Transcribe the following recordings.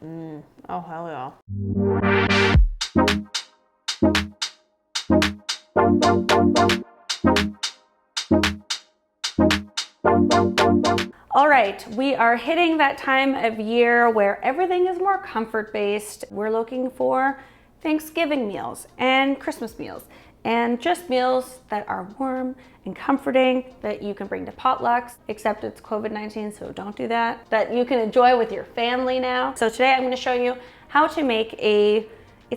Oh, hell yeah. All right, we are hitting that time of year where everything is more comfort-based. We're looking for Thanksgiving meals and Christmas meals and just meals that are warm and comforting that you can bring to potlucks, except it's COVID-19, so don't do that, that you can enjoy with your family now. So today I'm going to show you how to make it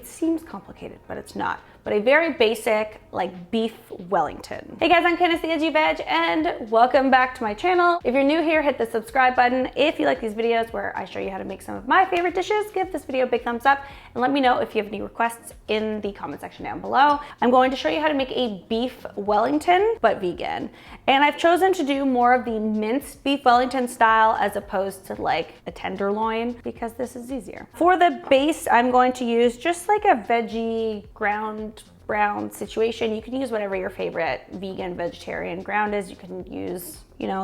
seems complicated, but it's not, but a very basic like beef Wellington. Hey guys, I'm Candace the Edgy Veg and welcome back to my channel. If you're new here, hit the subscribe button. If you like these videos where I show you how to make some of my favorite dishes, give this video a big thumbs up and let me know if you have any requests in the comment section down below. I'm going to show you how to make a beef Wellington, but vegan. And I've chosen to do more of the minced beef Wellington style as opposed to like a tenderloin because this is easier. For the base, I'm going to use just like a veggie ground brown situation. You can use whatever your favorite vegan, vegetarian ground is. You can use,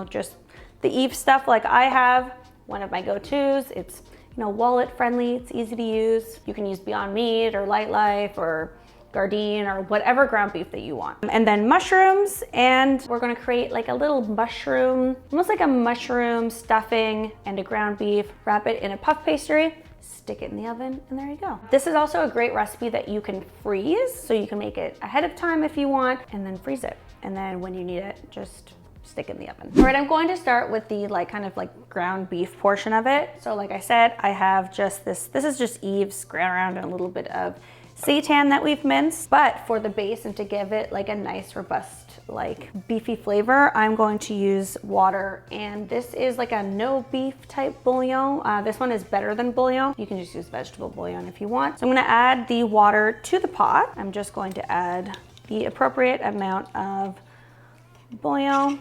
just the Eve stuff like I have. One of my go-tos. It's, wallet friendly. It's easy to use. You can use Beyond Meat or Light Life or Gordan or whatever ground beef that you want. And then mushrooms, and we're gonna create like a little mushroom, almost like a mushroom stuffing and a ground beef, wrap it in a puff pastry, stick it in the oven, and there you go. This is also a great recipe that you can freeze, so you can make it ahead of time if you want, and then freeze it. And then when you need it, just stick it in the oven. All right, I'm going to start with the kind of ground beef portion of it. So like I said, I have just this is just Eve's ground around and a little bit of seitan that we've minced, but for the base and to give it like a nice robust beefy flavor, I'm going to use water, and this is like a no beef type bouillon. This one is better than bouillon. You can just use vegetable bouillon if you want. So I'm going to add the water to the pot. I'm just going to add the appropriate amount of bouillon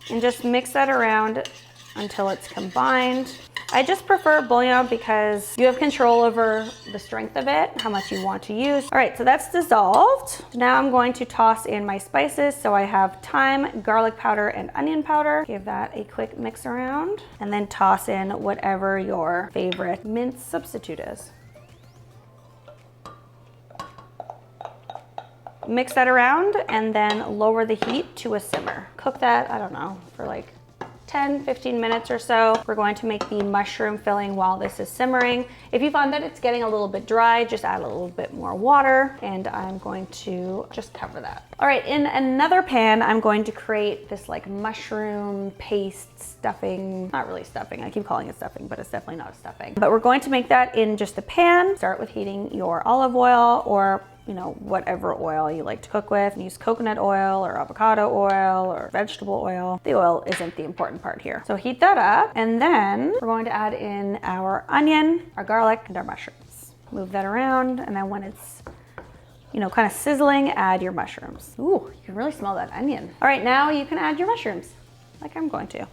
and just mix that around until it's combined. I just prefer bouillon because you have control over the strength of it, how much you want to use. All right, so that's dissolved. Now I'm going to toss in my spices. So I have thyme, garlic powder, and onion powder. Give that a quick mix around and then toss in whatever your favorite mince substitute is. Mix that around and then lower the heat to a simmer. Cook that, I don't know, for like 10-15 minutes or so. We're going to make the mushroom filling while this is simmering. If you find that it's getting a little bit dry, just add a little bit more water, and I'm going to just cover that. All right, in another pan, I'm going to create this mushroom paste stuffing. Not really stuffing, I keep calling it stuffing, but it's definitely not stuffing. But we're going to make that in just a pan. Start with heating your olive oil or whatever oil you like to cook with. Use coconut oil or avocado oil or vegetable oil. The oil isn't the important part here. So heat that up, and then we're going to add in our onion, our garlic, and our mushrooms. Move that around, and then when it's kind of sizzling, add your mushrooms. Ooh, you can really smell that onion. All right, now you can add your mushrooms, like I'm going to.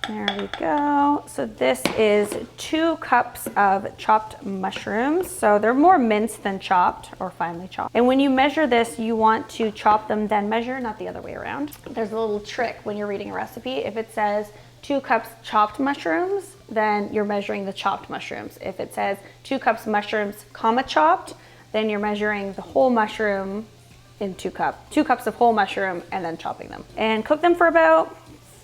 There we go. So this is 2 cups of chopped mushrooms. So they're more minced than chopped or finely chopped. And when you measure this, you want to chop them, then measure, not the other way around. There's a little trick when you're reading a recipe. If it says 2 cups chopped mushrooms, then you're measuring the chopped mushrooms. If it says 2 cups mushrooms, comma chopped, then you're measuring the whole mushroom in 2 cups. 2 cups of whole mushroom and then chopping them. And cook them for about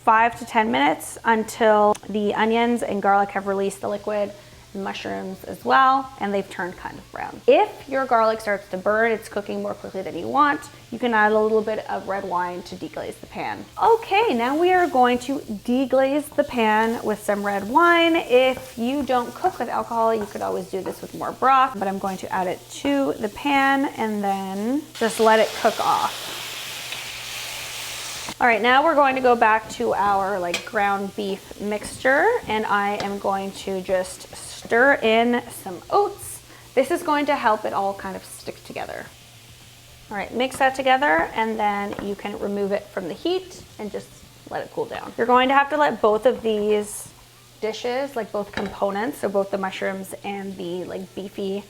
5 to 10 minutes until the onions and garlic have released the liquid, mushrooms as well, and they've turned kind of brown. If your garlic starts to burn, it's cooking more quickly than you want, you can add a little bit of red wine to deglaze the pan. Okay, now we are going to deglaze the pan with some red wine. If you don't cook with alcohol, you could always do this with more broth, but I'm going to add it to the pan and then just let it cook off. All right, now we're going to go back to our ground beef mixture, and I am going to just stir in some oats. This is going to help it all kind of stick together. All right, mix that together, and then you can remove it from the heat and just let it cool down. You're going to have to let both of these dishes, both components, so both the mushrooms and the beefy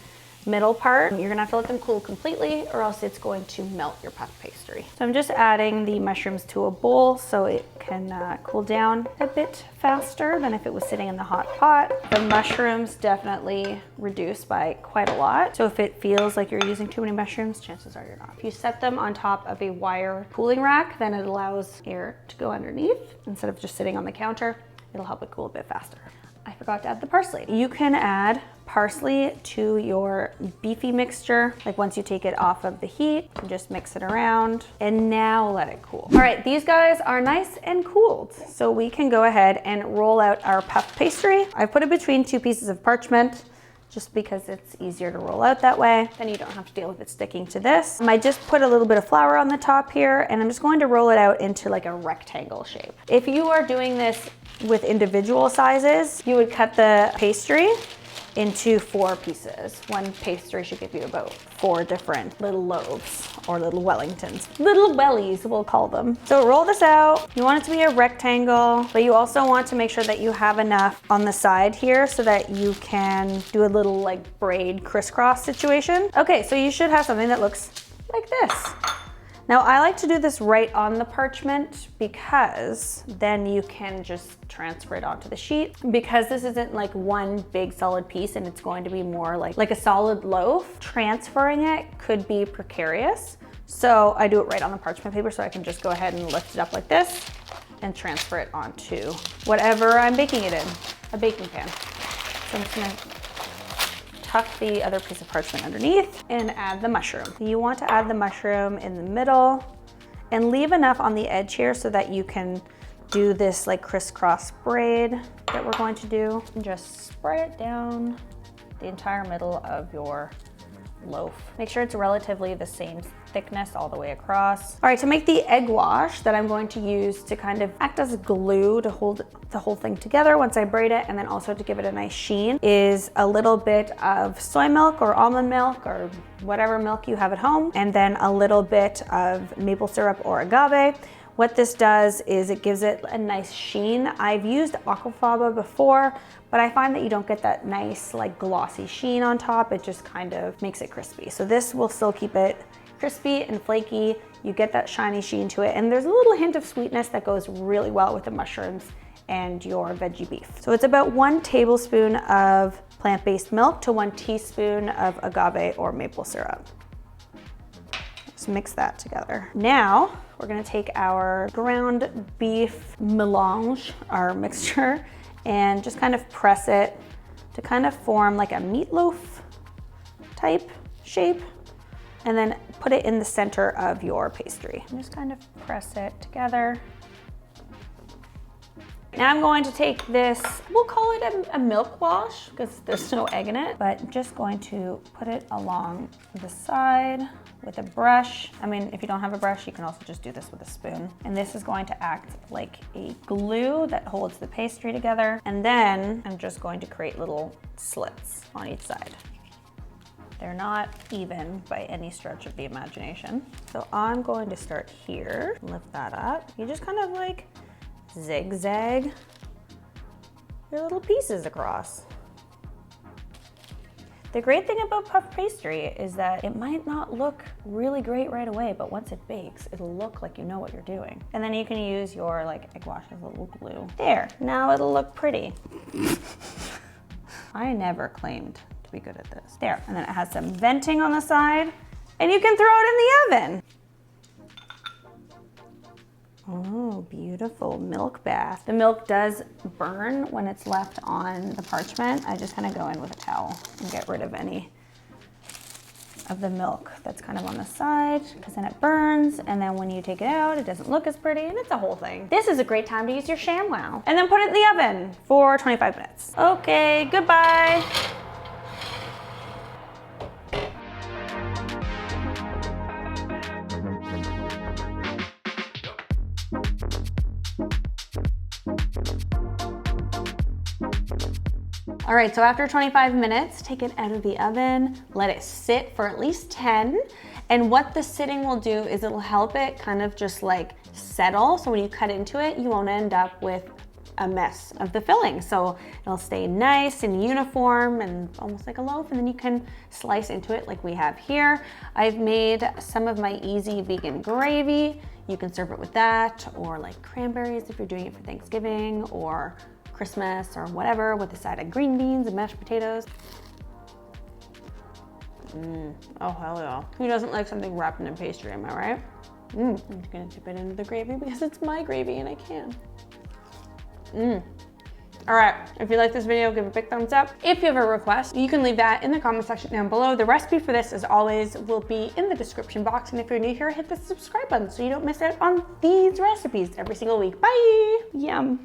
middle part. You're gonna have to let them cool completely or else it's going to melt your puff pastry. So I'm just adding the mushrooms to a bowl so it can cool down a bit faster than if it was sitting in the hot pot. The mushrooms definitely reduce by quite a lot. So if it feels like you're using too many mushrooms, chances are you're not. If you set them on top of a wire cooling rack, then it allows air to go underneath instead of just sitting on the counter. It'll help it cool a bit faster. I forgot to add the parsley. You can add parsley to your beefy mixture. Like once you take it off of the heat, just mix it around and now let it cool. All right, these guys are nice and cooled. So we can go ahead and roll out our puff pastry. I put it between two pieces of parchment just because it's easier to roll out that way. Then you don't have to deal with it sticking to this. I just put a little bit of flour on the top here and I'm just going to roll it out into like a rectangle shape. If you are doing this with individual sizes, you would cut the pastry into 4 pieces. One pastry should give you about 4 different little loaves or little Wellingtons. Little wellies, we'll call them. So roll this out. You want it to be a rectangle, but you also want to make sure that you have enough on the side here so that you can do a little like braid crisscross situation. Okay, so you should have something that looks like this. Now I like to do this right on the parchment because then you can just transfer it onto the sheet. Because this isn't like one big solid piece and it's going to be more like a solid loaf, transferring it could be precarious. So I do it right on the parchment paper so I can just go ahead and lift it up like this and transfer it onto whatever I'm baking it in, a baking pan. So I'm just gonna tuck the other piece of parchment underneath and add the mushroom. You want to add the mushroom in the middle and leave enough on the edge here so that you can do this like crisscross braid that we're going to do. And just spread it down the entire middle of your loaf. Make sure it's relatively the same thickness all the way across. All right, to make the egg wash that I'm going to use to kind of act as glue to hold the whole thing together once I braid it, and then also to give it a nice sheen, is a little bit of soy milk or almond milk or whatever milk you have at home, and then a little bit of maple syrup or agave. What this does is it gives it a nice sheen. I've used aquafaba before, but I find that you don't get that nice like glossy sheen on top. It just kind of makes it crispy. So this will still keep it crispy and flaky. You get that shiny sheen to it, and there's a little hint of sweetness that goes really well with the mushrooms and your veggie beef. So it's about 1 tablespoon of plant-based milk to 1 teaspoon of agave or maple syrup. Just mix that together. Now, we're gonna take our ground beef melange, our mixture, and just kind of press it to kind of form like a meatloaf type shape, and then put it in the center of your pastry. And just kind of press it together. Now I'm going to take this, we'll call it a milk wash because there's no egg in it, but just going to put it along the side with a brush. I mean, if you don't have a brush, you can also just do this with a spoon. And this is going to act like a glue that holds the pastry together. And then I'm just going to create little slits on each side. They're not even by any stretch of the imagination. So I'm going to start here, lift that up. You just kind of like zigzag your little pieces across. The great thing about puff pastry is that it might not look really great right away, but once it bakes, it'll look like you know what you're doing. And then you can use your like egg wash as a little glue. There, now it'll look pretty. I never claimed to be good at this. There, and then it has some venting on the side, and you can throw it in the oven. Oh, beautiful milk bath. The milk does burn when it's left on the parchment. I just kind of go in with a towel and get rid of any of the milk that's kind of on the side, because then it burns, and then when you take it out, it doesn't look as pretty, and it's a whole thing. This is a great time to use your ShamWow. And then put it in the oven for 25 minutes. Okay, goodbye. All right, so after 25 minutes, take it out of the oven, let it sit for at least 10. And what the sitting will do is it'll help it kind of just like settle. So when you cut into it, you won't end up with a mess of the filling. So it'll stay nice and uniform and almost like a loaf, and then you can slice into it like we have here. I've made some of my easy vegan gravy. You can serve it with that, or like cranberries if you're doing it for Thanksgiving or Christmas or whatever, with a side of green beans and mashed potatoes. Oh hell yeah. Who doesn't like something wrapped in a pastry, am I right? I'm just gonna dip it into the gravy because it's my gravy and I can. All right, if you like this video, give it a big thumbs up. If you have a request, you can leave that in the comment section down below. The recipe for this, as always, will be in the description box. And if you're new here, hit the subscribe button so you don't miss out on these recipes every single week. Bye. Yum.